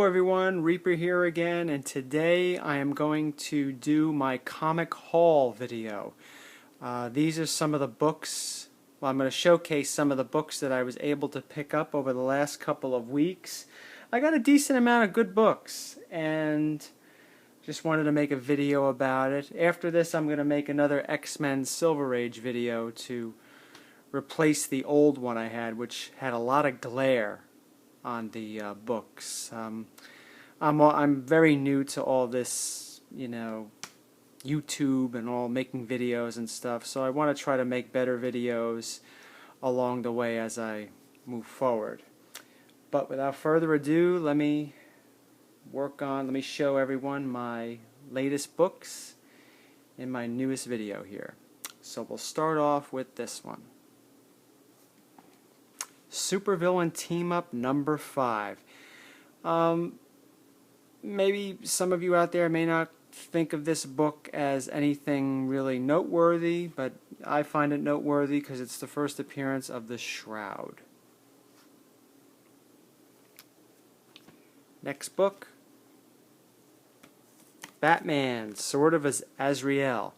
everyone, Reaper here again, and today I am going to do my comic haul video. These are some of the books, I'm going to showcase some of the books that I was able to pick up over the last couple of weeks. I got a decent amount of good books, and just wanted to make a video about it. After this I'm going to make another X-Men Silver Age video to replace the old one I had, which had a lot of glare on the books. I'm very new to all this, YouTube and all making videos and stuff, so I want to try to make better videos along the way as I move forward. But without further ado, let me show everyone my latest books in my newest video here. So we'll start off with this one. Supervillain Team Up number 5. Maybe some of you out there may not think of this book as anything really noteworthy, but I find it noteworthy because it's the first appearance of the Shroud. Next book, Batman, Sword of Azrael.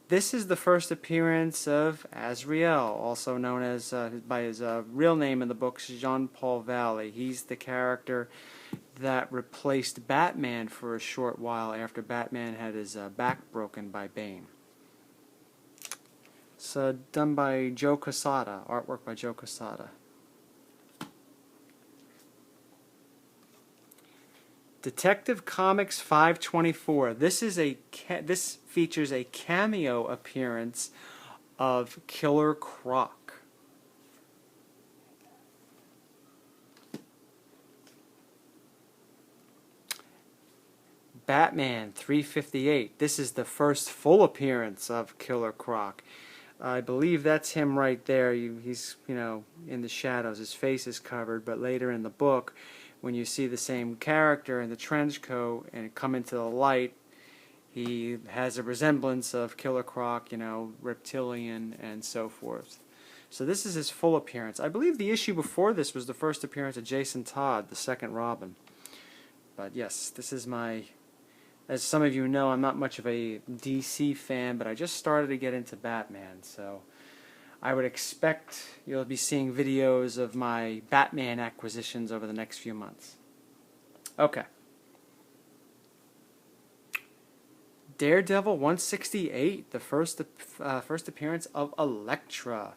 This is the first appearance of Azrael, also known as by his real name in the books, Jean-Paul Valley. He's the character that replaced Batman for a short while after Batman had his back broken by Bane. It's done by Joe Quesada, artwork by Joe Quesada. Detective Comics 524. This features a cameo appearance of Killer Croc. Batman 358. This is the first full appearance of Killer Croc. I believe that's him right there. He's, in the shadows. His face is covered, but later in the book, when you see the same character in the trench coat and come into the light, he has a resemblance of Killer Croc, reptilian and so forth. So this is his full appearance. I believe the issue before this was the first appearance of Jason Todd, the second Robin. But yes, this is as some of you know, I'm not much of a DC fan, but I just started to get into Batman, so I would expect you'll be seeing videos of my Batman acquisitions over the next few months. Okay. Daredevil 168, the first appearance of Elektra.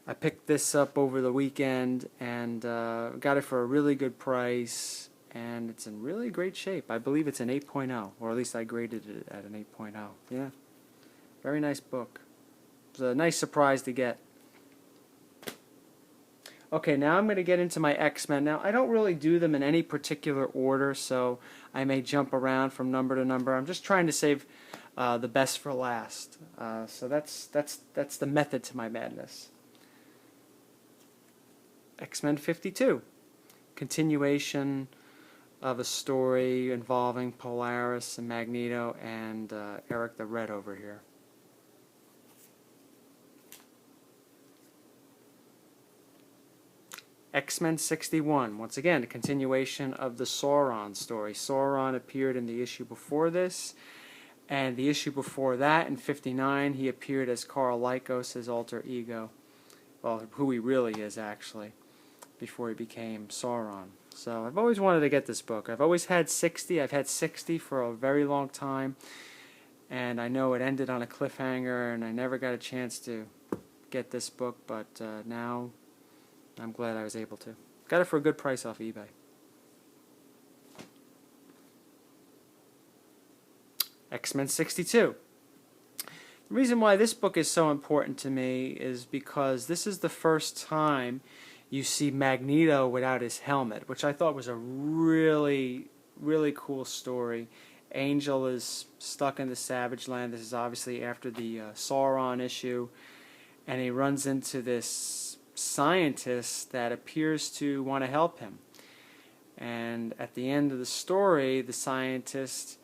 I picked this up over the weekend and got it for a really good price, and it's in really great shape. I believe it's an 8.0, or at least I graded it at an 8.0. Yeah, very nice book. It was a nice surprise to get. Okay, now I'm going to get into my X-Men. Now, I don't really do them in any particular order, so I may jump around from number to number. I'm just trying to save the best for last. So that's the method to my madness. X-Men 52. Continuation of a story involving Polaris and Magneto and Eric the Red over here. X-Men 61, once again, a continuation of the Sauron story. Sauron appeared in the issue before this, and the issue before that, in 59, he appeared as Karl Lycos, his alter ego. Well, who he really is, actually, before he became Sauron. So I've always wanted to get this book. I've always had 60. I've had 60 for a very long time, and I know it ended on a cliffhanger, and I never got a chance to get this book, but now I'm glad I was able to. Got it for a good price off eBay. X-Men 62. The reason why this book is so important to me is because this is the first time you see Magneto without his helmet, which I thought was a really, really cool story. Angel is stuck in the Savage Land. This is obviously after the Sauron issue, and he runs into this scientist that appears to want to help him. And at the end of the story, the scientist,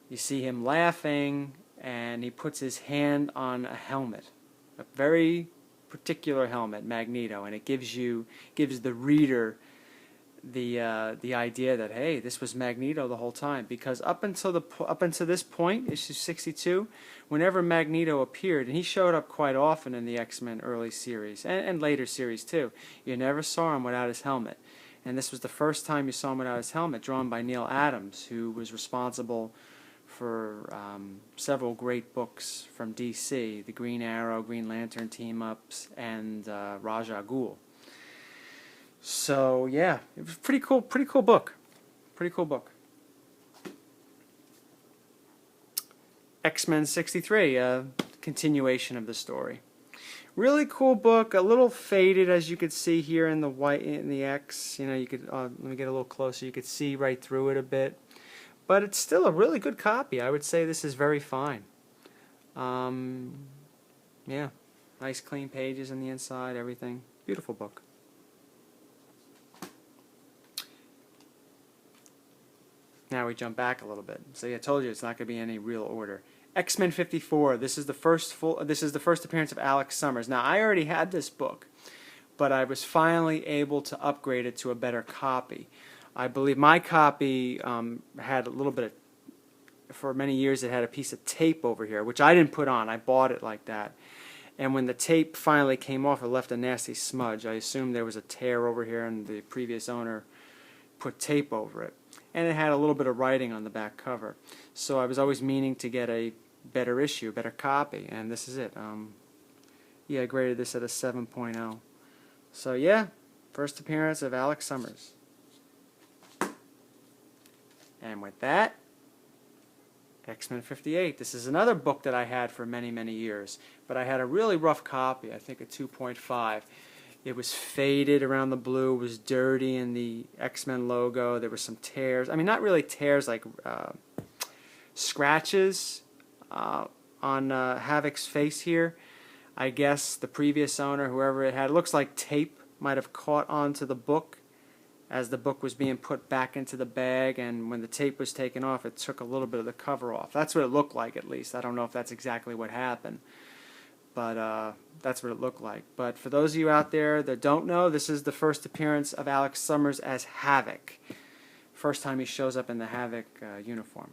you see him laughing, and he puts his hand on a helmet, a very particular helmet, Magneto, and it gives the reader the idea that, hey, this was Magneto the whole time, because up until this point, issue 62, whenever Magneto appeared, and he showed up quite often in the X-Men early series and later series too, you never saw him without his helmet. And this was the first time you saw him without his helmet, drawn by Neil Adams, who was responsible for several great books from DC, the Green Arrow, Green Lantern team-ups, and Ra's al Ghul. So yeah, it was pretty cool book. Pretty cool book. X-Men 63, continuation of the story. Really cool book, a little faded as you could see here in the white in the X. You know, you could let me get a little closer. You could see right through it a bit, but it's still a really good copy. I would say this is very fine. Yeah, nice clean pages on the inside, everything. Beautiful book. Now we jump back a little bit. So I told you it's not going to be any real order. X-Men 54. This is the first appearance of Alex Summers. Now I already had this book, but I was finally able to upgrade it to a better copy. I believe my copy had a little bit of, for many years it had a piece of tape over here, which I didn't put on. I bought it like that. And when the tape finally came off, it left a nasty smudge. I assumed there was a tear over here and the previous owner put tape over it. And it had a little bit of writing on the back cover. So I was always meaning to get a better issue, a better copy, and this is it. Yeah, I graded this at a 7.0. So yeah, first appearance of Alex Summers. And with that, X-Men 58. This is another book that I had for many, many years, but I had a really rough copy, I think a 2.5. It was faded around the blue, it was dirty in the X-Men logo, there were some tears. I mean, not really tears, like scratches on Havoc's face here. I guess the previous owner, whoever it had, it looks like tape might have caught onto the book as the book was being put back into the bag, and when the tape was taken off, it took a little bit of the cover off. That's what it looked like, at least. I don't know if that's exactly what happened, but that's what it looked like. But for those of you out there that don't know, this is the first appearance of Alex Summers as Havoc. First time he shows up in the Havoc uniform,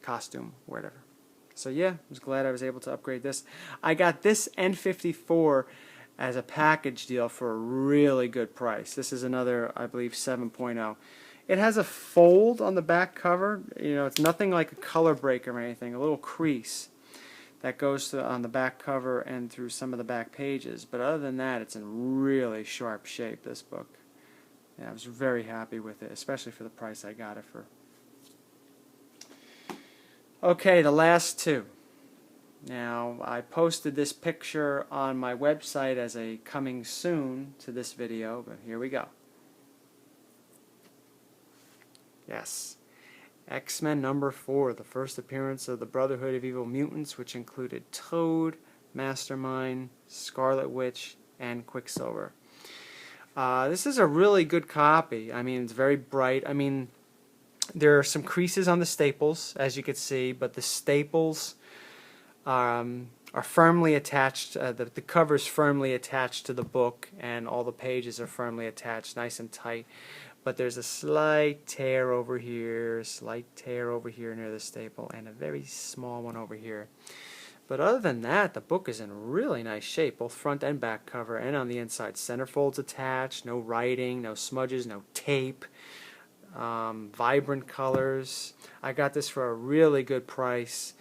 costume, whatever. So yeah, I was glad I was able to upgrade this. I got this N54 as a package deal for a really good price. This is another, I believe, 7.0. It has a fold on the back cover. You know, it's nothing like a color break or anything, a little crease that goes on the back cover and through some of the back pages. But other than that, it's in really sharp shape, this book. Yeah, I was very happy with it, especially for the price I got it for. Okay, the last two. Now, I posted this picture on my website as a coming soon to this video, but here we go. Yes. X-Men number 4, the first appearance of the Brotherhood of Evil Mutants, which included Toad, Mastermind, Scarlet Witch, and Quicksilver. This is a really good copy. I mean, it's very bright. I mean, there are some creases on the staples, as you can see, but the staples are firmly attached. The cover is firmly attached to the book, and all the pages are firmly attached, nice and tight. But there's a slight tear over here near the staple, and a very small one over here. But other than that, the book is in really nice shape, both front and back cover, and on the inside. Centerfolds attached, no writing, no smudges, no tape, vibrant colors. I got this for a really good price.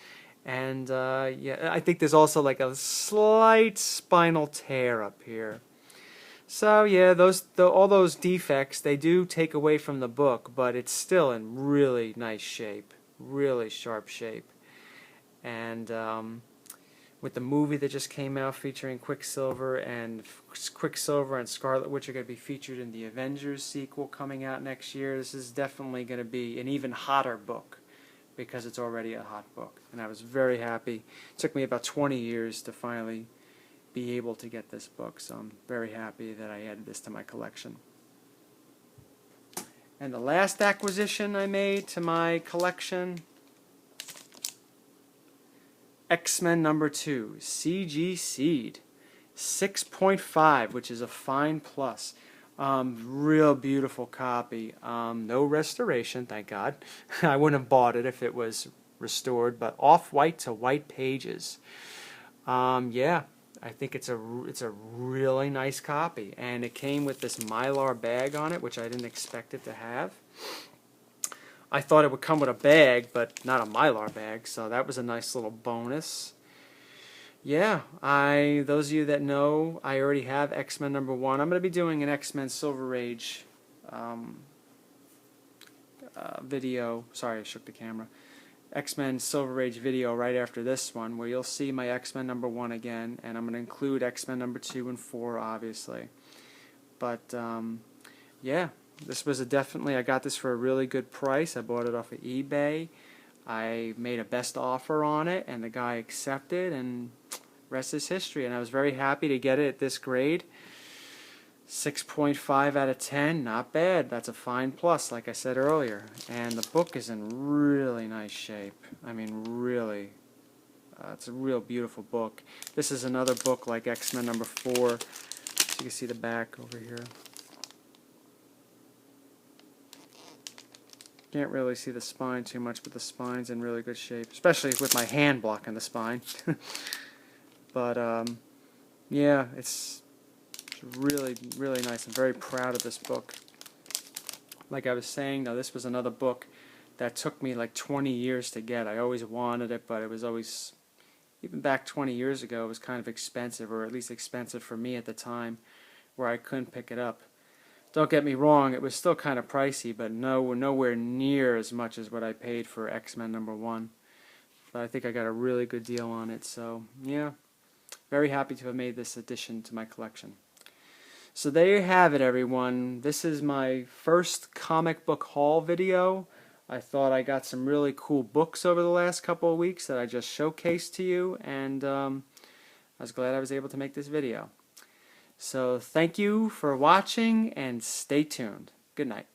And yeah, I think there's also like a slight spinal tear up here. So yeah, all those defects, they do take away from the book, but it's still in really nice shape, really sharp shape. And with the movie that just came out featuring Quicksilver and Scarlet Witch are going to be featured in the Avengers sequel coming out next year, this is definitely going to be an even hotter book, because it's already a hot book. And I was very happy. It took me about 20 years to finally be able to get this book, so I'm very happy that I added this to my collection. And the last acquisition I made to my collection, X-Men number 2, CG Seed, 6.5, which is a fine plus. Real beautiful copy. No restoration, thank God. I wouldn't have bought it if it was restored, but off-white to white pages. Yeah, I think it's a really nice copy, and it came with this Mylar bag on it, which I didn't expect it to have. I thought it would come with a bag, but not a Mylar bag, so that was a nice little bonus. Yeah, those of you that know, I already have X-Men #1. I'm going to be doing an X-Men Silver Age video. Sorry, I shook the camera. X-Men Silver Age video right after this one, where you'll see my X-Men #1 again, and I'm going to include X-Men #2 and 4, obviously. But yeah, this was definitely, I got this for a really good price. I bought it off of eBay. I made a best offer on it, and the guy accepted, and rest is history. And I was very happy to get it at this grade. 6.5 out of 10, not bad. That's a fine plus, like I said earlier. And the book is in really nice shape. I mean, really. It's a real beautiful book. This is another book like X-Men #4. So you can see the back over here. Can't really see the spine too much, but the spine's in really good shape, especially with my hand blocking the spine. But yeah, it's really, really nice. I'm very proud of this book. Like I was saying, though, this was another book that took me like 20 years to get. I always wanted it, but it was always, even back 20 years ago, it was kind of expensive, or at least expensive for me at the time, where I couldn't pick it up. Don't get me wrong, it was still kind of pricey, but nowhere near as much as what I paid for X-Men #1. But I think I got a really good deal on it, so yeah, very happy to have made this addition to my collection. So there you have it, everyone. This is my first comic book haul video. I thought I got some really cool books over the last couple of weeks that I just showcased to you, and I was glad I was able to make this video. So thank you for watching, and stay tuned. Good night.